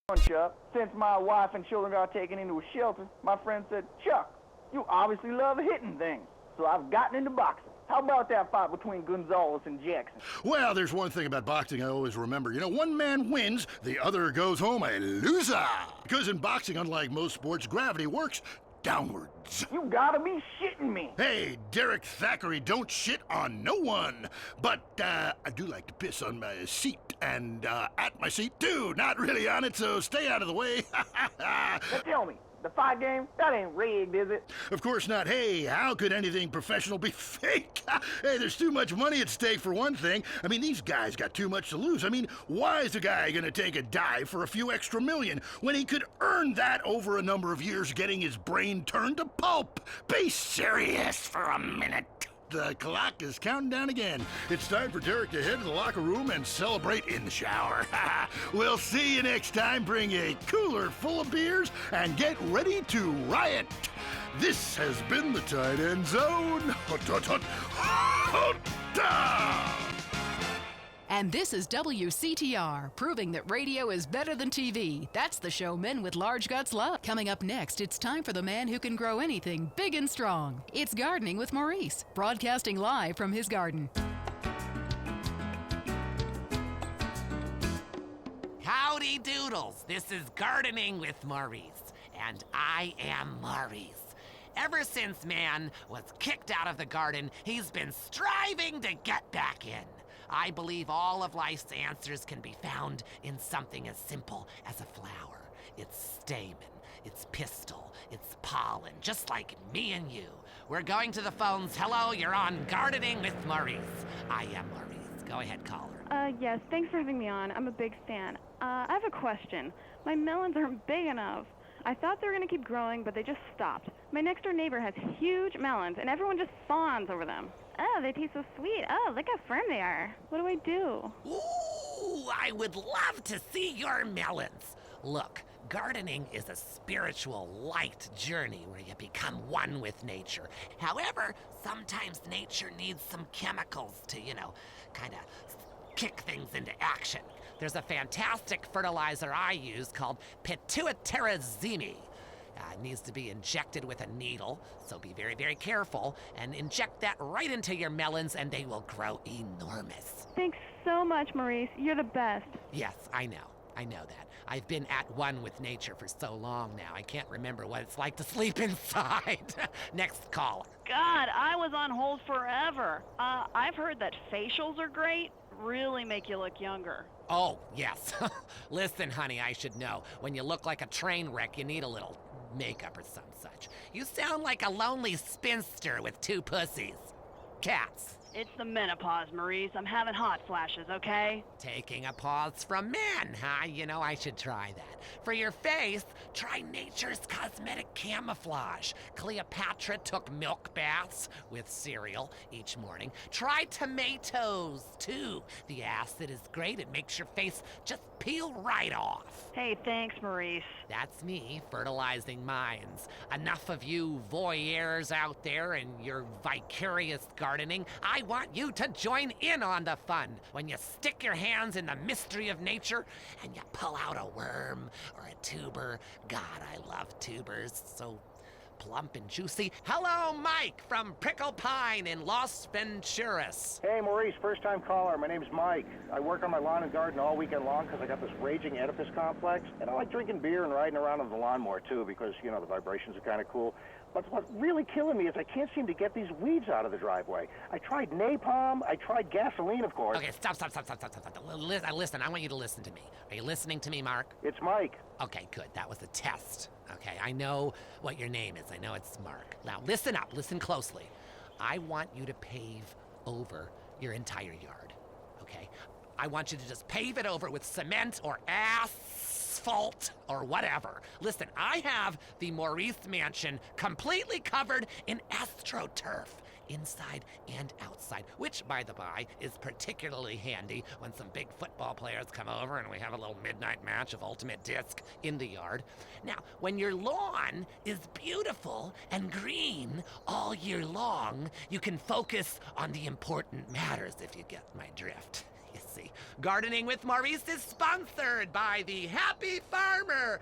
Lunch up. Since my wife and children got taken into a shelter, my friend said, Chuck, you obviously love hitting things. So I've gotten into boxing. How about that fight between Gonzalez and Jackson? Well, there's one thing about boxing I always remember. You know, one man wins, the other goes home a loser. Because in boxing, unlike most sports, gravity works downwards. You gotta be shitting me. Hey, Derek Thackeray, don't shit on no one. But I do like to piss on my seat and at my seat too. Not really on it, so stay out of the way. Now tell me, the fight game, that ain't rigged, is it? Of course not. Hey, how could anything professional be fake? Hey, there's too much money at stake for one thing. I mean, these guys got too much to lose. I mean, why is a guy gonna take a dive for a few extra million when he could earn that over a number of years getting his brain turned to pulp? Be serious for a minute. The clock is counting down again. It's time for Derek to head to the locker room and celebrate in the shower. We'll see you next time. Bring a cooler full of beers and get ready to riot. This has been the Tight End Zone. And this is WCTR, proving that radio is better than TV. That's the show men with large guts love. Coming up next, it's time for the man who can grow anything big and strong. It's Gardening with Maurice, broadcasting live from his garden. Howdy doodles, this is Gardening with Maurice, and I am Maurice. Ever since man was kicked out of the garden, he's been striving to get back in. I believe all of life's answers can be found in something as simple as a flower. Its stamen, its pistil, its pollen, just like me and you. We're going to the phones. Hello, you're on Gardening with Maurice. I am Maurice. Go ahead, caller. Yes, thanks for having me on. I'm a big fan. I have a question. My melons aren't big enough. I thought they were going to keep growing, but they just stopped. My next-door neighbor has huge melons, and everyone just fawns over them. Oh, they taste so sweet. Oh, look how firm they are. What do I do? Ooh, I would love to see your melons. Look, gardening is a spiritual, light journey where you become one with nature. However, sometimes nature needs some chemicals to, kind of kick things into action. There's a fantastic fertilizer I use called pituitarizine. It needs to be injected with a needle, so be very, very careful, and inject that right into your melons and they will grow enormous. Thanks so much, Maurice. You're the best. Yes, I know that. I've been at one with nature for so long now, I can't remember what it's like to sleep inside. Next caller. God, I was on hold forever. I've heard that facials are great, really make you look younger. Oh, yes. Listen, honey, I should know. When you look like a train wreck, you need a little makeup or some such. You sound like a lonely spinster with two pussies. Cats. It's the menopause, Maurice. I'm having hot flashes, okay? Taking a pause from men, huh? I should try that. For your face, try nature's cosmetic camouflage. Cleopatra took milk baths with cereal each morning. Try tomatoes, too. The acid is great. It makes your face just peel right off. Hey, thanks, Maurice. That's me, fertilizing minds. Enough of you voyeurs out there and your vicarious gardening. I want you to join in on the fun when you stick your hands in the mystery of nature and you pull out a worm or a tuber. God, I love tubers. So plump and juicy. Hello, Mike from Prickle Pine in Los Venturas. Hey, Maurice, first-time caller. My name's Mike. I work on my lawn and garden all weekend long because I got this raging Oedipus complex, and I like drinking beer and riding around on the lawnmower, too, because, the vibrations are kind of cool. But what's really killing me is I can't seem to get these weeds out of the driveway. I tried napalm, I tried gasoline, of course. Okay, stop. Listen, I want you to listen to me. Are you listening to me, Mark? It's Mike. Okay, good. That was a test. Okay, I know what your name is. I know it's Mark. Now, listen up. Listen closely. I want you to pave over your entire yard, okay? I want you to just pave it over with cement or asphalt or whatever. Listen, I have the Maurice Mansion completely covered in AstroTurf, inside and outside, which, by the by, is particularly handy when some big football players come over and we have a little midnight match of ultimate disc in the yard. Now, when your lawn is beautiful and green all year long, you can focus on the important matters, if you get my drift. You see. Gardening with Maurice is sponsored by the Happy Farmer.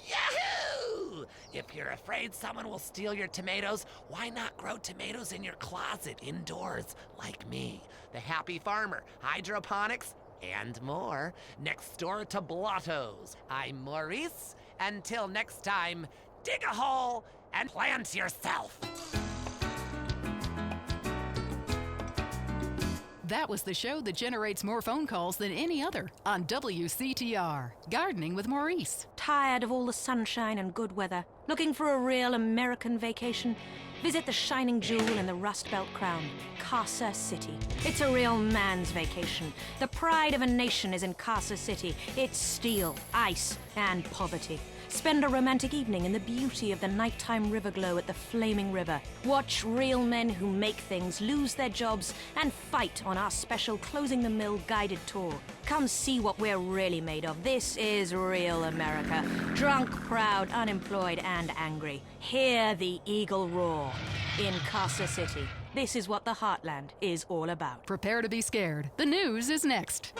Yahoo! If you're afraid someone will steal your tomatoes, why not grow tomatoes in your closet indoors like me? The Happy Farmer, hydroponics, and more. Next door to Blotto's. I'm Maurice. Until next time, dig a hole and plant yourself. That was the show that generates more phone calls than any other on WCTR. Gardening with Maurice. Tired of all the sunshine and good weather? Looking for a real American vacation? Visit the shining jewel in the Rust Belt crown, Casa City. It's a real man's vacation. The pride of a nation is in Casa City. It's steel, ice, and poverty. Spend a romantic evening in the beauty of the nighttime river glow at the flaming river. Watch real men who make things lose their jobs and fight on our special Closing the Mill guided tour. Come see what we're really made of. This is real America. Drunk, proud, unemployed, and angry. Hear the eagle roar in Casa City. This is what the Heartland is all about. Prepare to be scared. The news is next.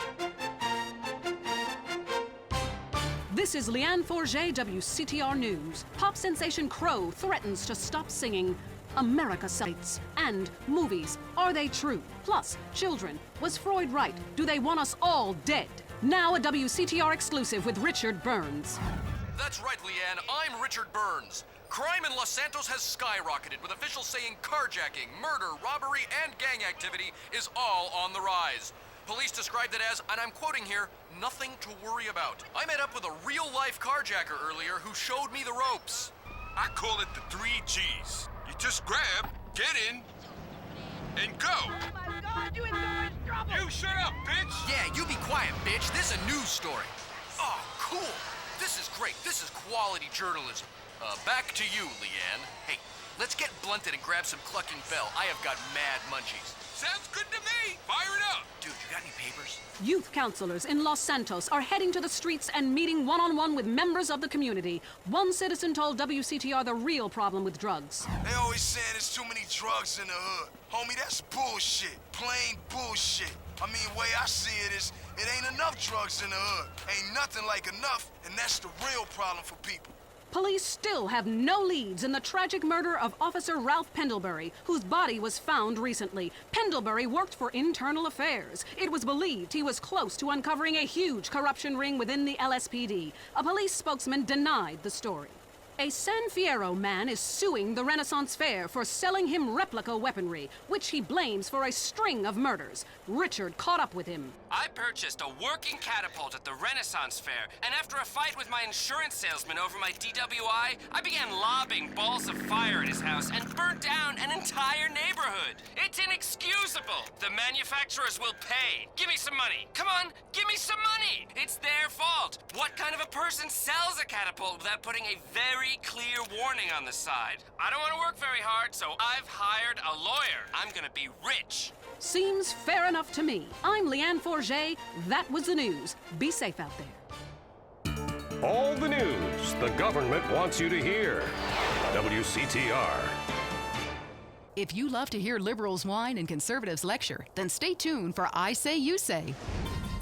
This is Leanne Forget, WCTR News. Pop sensation Crow threatens to stop singing. America sites and movies. Are they true? Plus, children. Was Freud right? Do they want us all dead? Now a WCTR exclusive with Richard Burns. That's right, Leanne. I'm Richard Burns. Crime in Los Santos has skyrocketed, with officials saying carjacking, murder, robbery, and gang activity is all on the rise. Police described it as, and I'm quoting here, nothing to worry about. I met up with a real-life carjacker earlier who showed me the ropes. I call it the 3 G's. You just grab, get in, and go. Oh my God, you in so much trouble! You shut up, bitch! Yeah, you be quiet, bitch. This is a news story. Oh, cool. This is great. This is quality journalism. Back to you, Leanne. Hey, let's get blunted and grab some clucking bell. I have got mad munchies. Sounds good to me. Fire it up. Dude, you got any papers? Youth counselors in Los Santos are heading to the streets and meeting one-on-one with members of the community. One citizen told WCTR the real problem with drugs. They always saying there's too many drugs in the hood. Homie, that's bullshit. Plain bullshit. I mean, way I see it is, it ain't enough drugs in the hood. Ain't nothing like enough, and that's the real problem for people. Police still have no leads in the tragic murder of Officer Ralph Pendlebury, whose body was found recently. Pendlebury worked for Internal Affairs. It was believed he was close to uncovering a huge corruption ring within the LSPD. A police spokesman denied the story. A San Fierro man is suing the Renaissance Fair for selling him replica weaponry, which he blames for a string of murders. Richard caught up with him. I purchased a working catapult at the Renaissance Fair, and after a fight with my insurance salesman over my DWI, I began lobbing balls of fire at his house and burnt down an entire neighborhood. It's inexcusable. The manufacturers will pay. Give me some money. Come on, give me some money. It's their fault. What kind of a person sells a catapult without putting a very clear warning on the side? I don't want to work very hard, so I've hired a lawyer. I'm gonna be rich. Seems fair enough to me. I'm Leanne Forget. That was the news. Be safe out there. All the news the government wants you to hear. WCTR. If you love to hear liberals whine and conservatives lecture, then stay tuned for I Say You Say.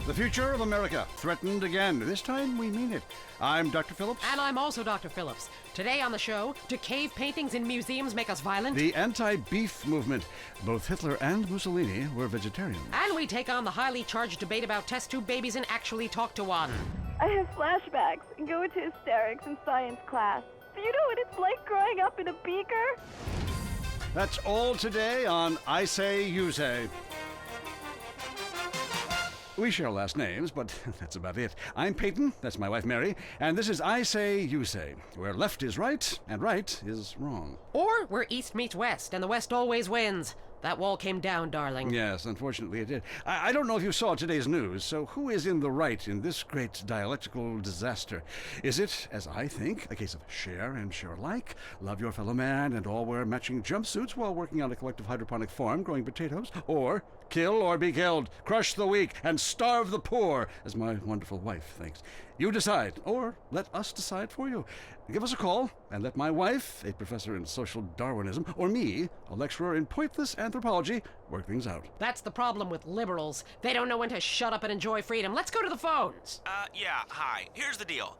The future of America threatened again. This time we mean it. I'm Dr. Phillips. And I'm also Dr. Phillips. Today on the show, do cave paintings in museums make us violent? The anti-beef movement. Both Hitler and Mussolini were vegetarians. And we take on the highly charged debate about test tube babies and actually talk to one. I have flashbacks and go into hysterics in science class. Do you know what it's like growing up in a beaker? That's all today on I Say You Say. We share last names, but that's about it. I'm Peyton, that's my wife Mary, and this is I Say You Say, where left is right and right is wrong. Or where east meets west, and the west always wins. That wall came down, darling. Yes, unfortunately it did. I don't know if you saw today's news, so who is in the right in this great dialectical disaster? Is it, as I think, a case of share and share alike, love your fellow man, and all wear matching jumpsuits while working on a collective hydroponic farm growing potatoes? Or Kill or be killed, crush the weak, and starve the poor, as my wonderful wife thinks. You decide, or let us decide for you. Give us a call, and let my wife, a professor in social Darwinism, or me, a lecturer in pointless anthropology, work things out. That's the problem with liberals. They don't know when to shut up and enjoy freedom. Let's go to the phones. Yeah, hi. Here's the deal.